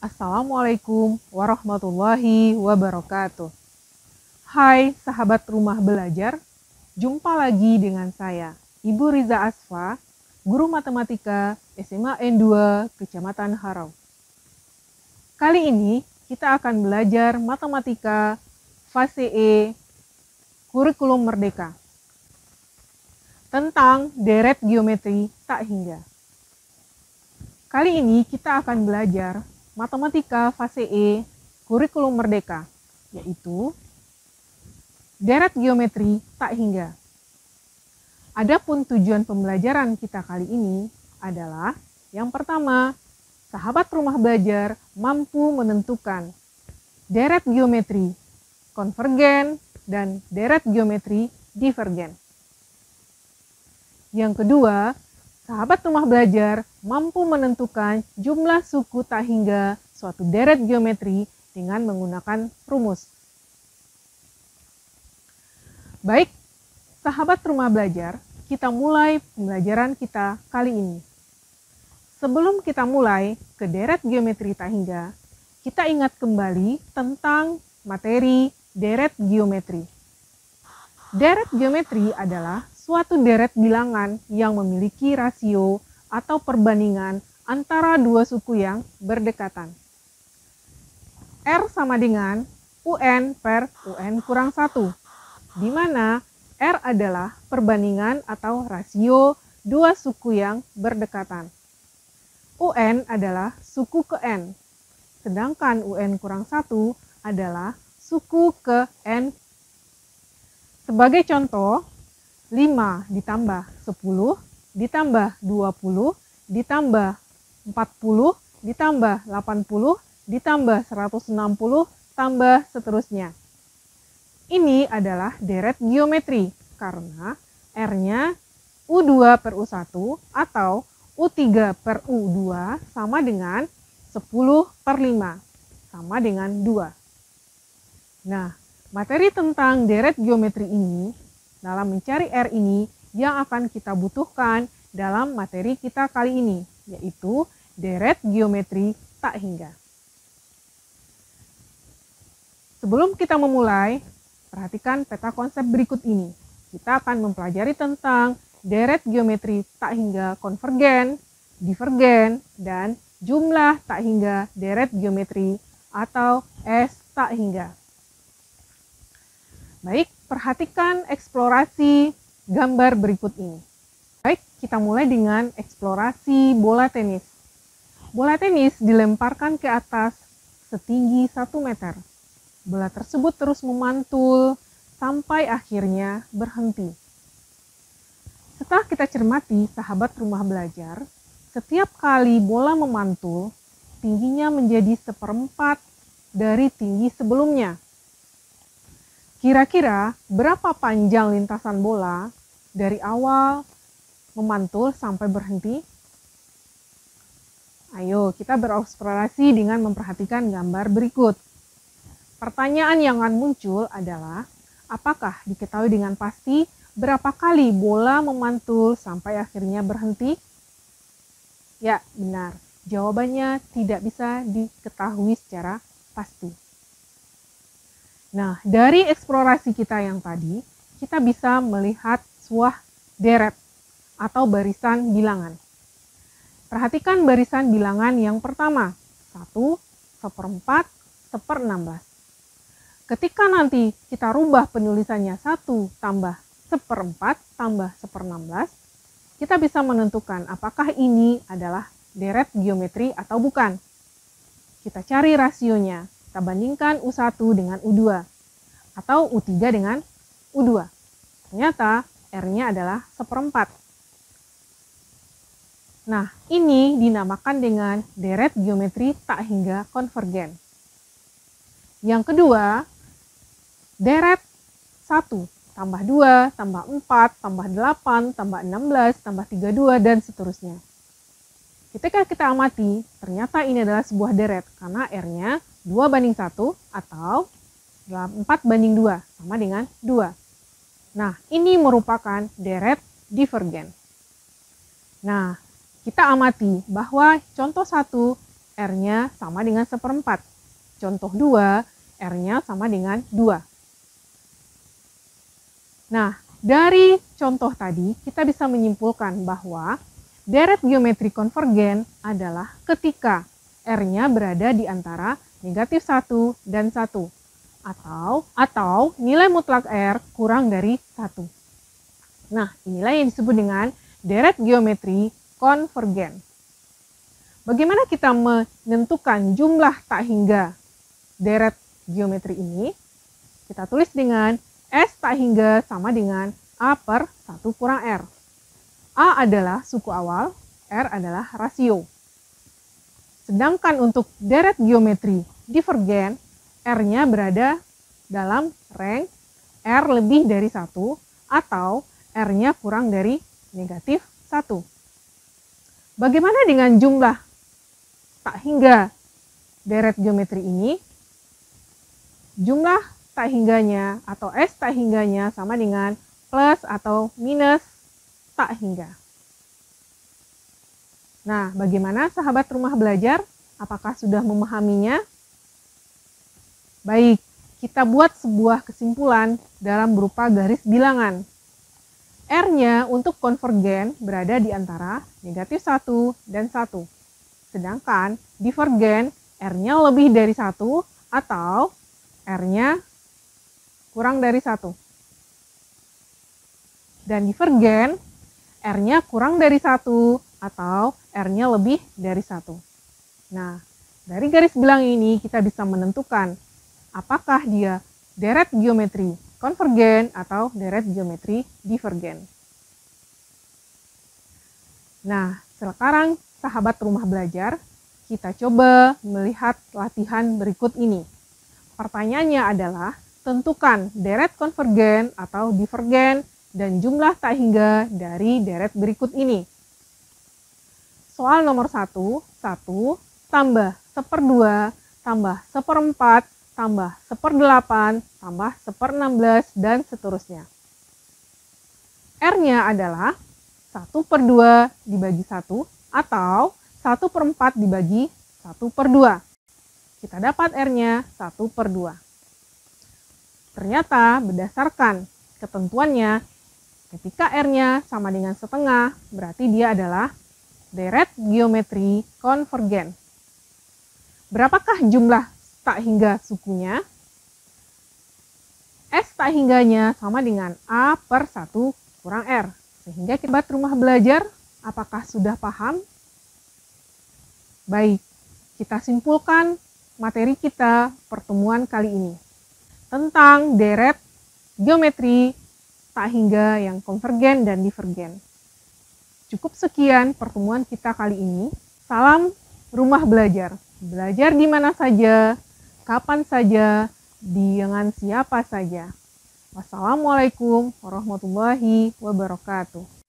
Assalamualaikum warahmatullahi wabarakatuh. Hai sahabat rumah belajar, jumpa lagi dengan saya, Ibu Riza Asfa, Guru Matematika SMA N2 Kecamatan Harau. Kali ini kita akan belajar matematika fase E kurikulum merdeka tentang deret geometri tak hingga. Kali ini kita akan belajar matematika fase E kurikulum merdeka, yaitu deret geometri tak hingga. Adapun tujuan pembelajaran kita kali ini adalah yang pertama, sahabat rumah belajar mampu menentukan deret geometri konvergen dan deret geometri divergen. Yang kedua, sahabat rumah belajar mampu menentukan jumlah suku tak hingga suatu deret geometri dengan menggunakan rumus. Baik, sahabat rumah belajar, kita mulai pembelajaran kita kali ini. Sebelum kita mulai ke deret geometri tak hingga, kita ingat kembali tentang materi deret geometri. Deret geometri adalah suatu deret bilangan yang memiliki rasio atau perbandingan antara dua suku yang berdekatan. R sama dengan UN per UN kurang 1, di mana R adalah perbandingan atau rasio dua suku yang berdekatan. UN adalah suku ke N, sedangkan UN kurang 1 adalah suku ke N. Sebagai contoh, 5 ditambah 10 ditambah 20 ditambah 40 ditambah 80 ditambah 160 tambah seterusnya. Ini adalah deret geometri karena R-nya U2 per U1 atau U3 per U2 sama dengan 10 per 5 sama dengan 2. Nah, materi tentang deret geometri ini dalam mencari R ini yang akan kita butuhkan dalam materi kita kali ini, yaitu deret geometri tak hingga. Sebelum kita memulai, perhatikan peta konsep berikut ini. Kita akan mempelajari tentang deret geometri tak hingga konvergen, divergen, dan jumlah tak hingga deret geometri atau S tak hingga. Baik, perhatikan eksplorasi gambar berikut ini. Baik, kita mulai dengan eksplorasi bola tenis. Bola tenis dilemparkan ke atas setinggi 1 meter. Bola tersebut terus memantul sampai akhirnya berhenti. Setelah kita cermati, sahabat rumah belajar, setiap kali bola memantul, tingginya menjadi 1/4 dari tinggi sebelumnya. Kira-kira berapa panjang lintasan bola dari awal memantul sampai berhenti? Ayo kita bereksplorasi dengan memperhatikan gambar berikut. Pertanyaan yang akan muncul adalah, apakah diketahui dengan pasti berapa kali bola memantul sampai akhirnya berhenti? Ya, benar. Jawabannya tidak bisa diketahui secara pasti. Nah, dari eksplorasi kita yang tadi, kita bisa melihat sebuah deret atau barisan bilangan. Perhatikan barisan bilangan yang pertama, 1, 1/4, 1/16. Ketika nanti kita rubah penulisannya 1 tambah 1/4 tambah 1/16, kita bisa menentukan apakah ini adalah deret geometri atau bukan. Kita cari rasionya. Kita bandingkan U1 dengan U2 atau U3 dengan U2. Ternyata R-nya adalah 1/4. Nah, ini dinamakan dengan deret geometri tak hingga konvergen. Yang kedua, deret 1 tambah 2 tambah 4 tambah 8 tambah 16 tambah 32 dan seterusnya. Ketika kita amati, ternyata ini adalah sebuah deret karena R-nya 2/1 atau 4/2 sama dengan 2. Nah, ini merupakan deret divergen. Nah, kita amati bahwa contoh 1 R-nya sama dengan 1/4. Contoh 2, R-nya sama dengan 2. Nah, dari contoh tadi kita bisa menyimpulkan bahwa deret geometri konvergen adalah ketika R-nya berada di antara -1 dan 1. Atau nilai mutlak R kurang dari 1. Nah, inilah yang disebut dengan deret geometri konvergen. Bagaimana kita menentukan jumlah tak hingga deret geometri ini? Kita tulis dengan S tak hingga sama dengan A per 1 kurang R. A adalah suku awal, R adalah rasio. Sedangkan untuk deret geometri divergen, R-nya berada dalam range R lebih dari 1 atau R-nya kurang dari -1. Bagaimana dengan jumlah tak hingga deret geometri ini? Jumlah tak hingganya atau S tak hingganya sama dengan plus atau minus tak hingga. Nah, bagaimana sahabat rumah belajar? Apakah sudah memahaminya? Baik, kita buat sebuah kesimpulan dalam berupa garis bilangan. R-nya untuk konvergen berada di antara -1 dan 1. Sedangkan divergen R-nya lebih dari 1 atau R-nya kurang dari 1. Dan divergen R-nya kurang dari 1 atau R-nya lebih dari 1. Nah, dari garis bilang ini kita bisa menentukan apakah dia deret geometri konvergen atau deret geometri divergen. Nah, sekarang sahabat rumah belajar, kita coba melihat latihan berikut ini. Pertanyaannya adalah, tentukan deret konvergen atau divergen dan jumlah tak hingga dari deret berikut ini. Soal nomor 1, 1 tambah 1/2 tambah 1/4 tambah 1/8, tambah 1/16, dan seterusnya. R-nya adalah 1/2 dibagi 1 atau 1/4 dibagi 1/2. Kita dapat R-nya 1/2. Ternyata berdasarkan ketentuannya, ketika R-nya sama dengan setengah, berarti dia adalah deret geometri konvergen. Berapakah jumlah tak hingga sukunya? S tak hingganya sama dengan A per 1 kurang R. Sehingga sahabat rumah belajar, apakah sudah paham? Baik, kita simpulkan materi kita pertemuan kali ini tentang deret geometri tak hingga yang konvergen dan divergen. Cukup sekian pertemuan kita kali ini. Salam rumah belajar. Belajar di mana saja, kapan saja, dengan siapa saja. Wassalamualaikum warahmatullahi wabarakatuh.